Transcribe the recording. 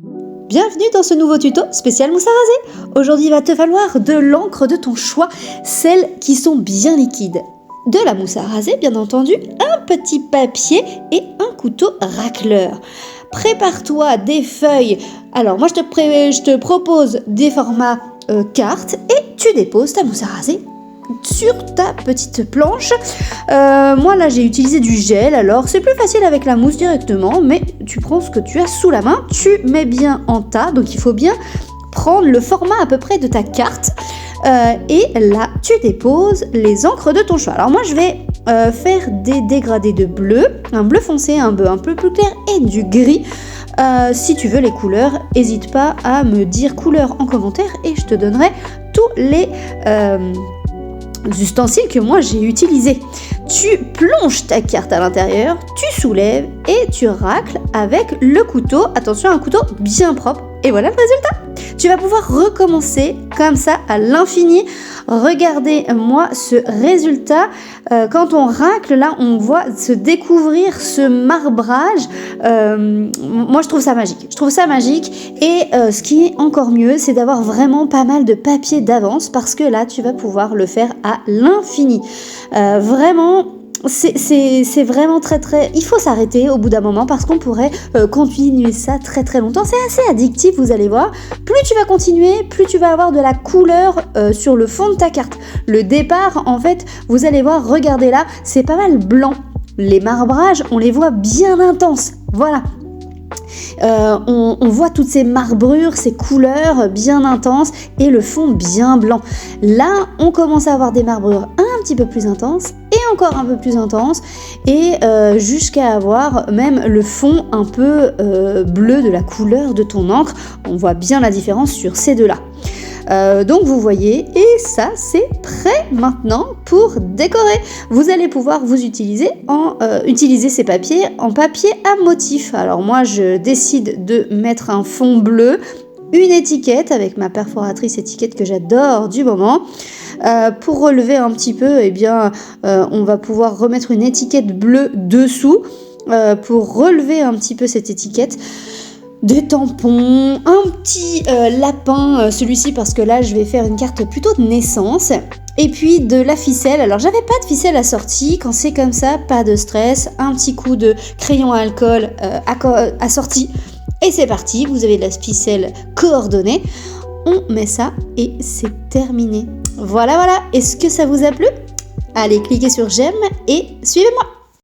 Bienvenue dans ce nouveau tuto spécial mousse à raser. Aujourd'hui, il va te falloir de l'encre de ton choix, celles qui sont bien liquides. De la mousse à raser, bien entendu, un petit papier et un couteau racleur. Prépare-toi des feuilles. Alors moi, je te propose des formats cartes et tu déposes ta mousse à raser sur ta petite planche. Moi là j'ai utilisé du gel, alors c'est plus facile avec la mousse directement, mais tu prends ce que tu as sous la main, tu mets bien en tas, donc il faut bien prendre le format à peu près de ta carte et là tu déposes les encres de ton choix. Alors moi je vais faire des dégradés de bleu, un bleu foncé, un bleu un peu plus clair et du gris. Si tu veux les couleurs, n'hésite pas à me dire couleur en commentaire et je te donnerai tous les ustensiles que moi j'ai utilisés. Tu plonges ta carte à l'intérieur, tu soulèves et tu racles avec le couteau. Attention, un couteau bien propre. Et voilà le résultat. Tu vas pouvoir recommencer comme ça à l'infini. Regardez-moi ce résultat. Quand on racle, là, on voit se découvrir ce marbrage. Moi, je trouve ça magique. Et ce qui est encore mieux, c'est d'avoir vraiment pas mal de papier d'avance parce que là, tu vas pouvoir le faire à l'infini. Vraiment... C'est vraiment très. Il faut s'arrêter au bout d'un moment parce qu'on pourrait continuer ça très très longtemps. C'est assez addictif, vous allez voir. Plus tu vas continuer, plus tu vas avoir de la couleur sur le fond de ta carte. Le départ, en fait, vous allez voir, regardez là, c'est pas mal blanc. Les marbrages, on les voit bien intenses. Voilà. On voit toutes ces marbrures, ces couleurs bien intenses et le fond bien blanc. Là, on commence à avoir des marbrures un petit peu plus intenses et encore un peu plus intenses et jusqu'à avoir même le fond un peu bleu de la couleur de ton encre. On voit bien la différence sur ces deux-là. Donc vous voyez, et ça c'est prêt maintenant pour décorer. Vous allez pouvoir vous utiliser ces papiers en papier à motif. Alors moi je décide de mettre un fond bleu, une étiquette avec ma perforatrice étiquette que j'adore du moment. Pour relever un petit peu, on va pouvoir remettre une étiquette bleue dessous pour relever un petit peu cette étiquette. Des tampons, un petit lapin, celui-ci parce que là je vais faire une carte plutôt de naissance, et puis de la ficelle. Alors j'avais pas de ficelle assortie, quand c'est comme ça, pas de stress, un petit coup de crayon à alcool assorti, et c'est parti, vous avez de la ficelle coordonnée, on met ça et c'est terminé. Voilà, est-ce que ça vous a plu ? Allez, cliquez sur j'aime et suivez-moi.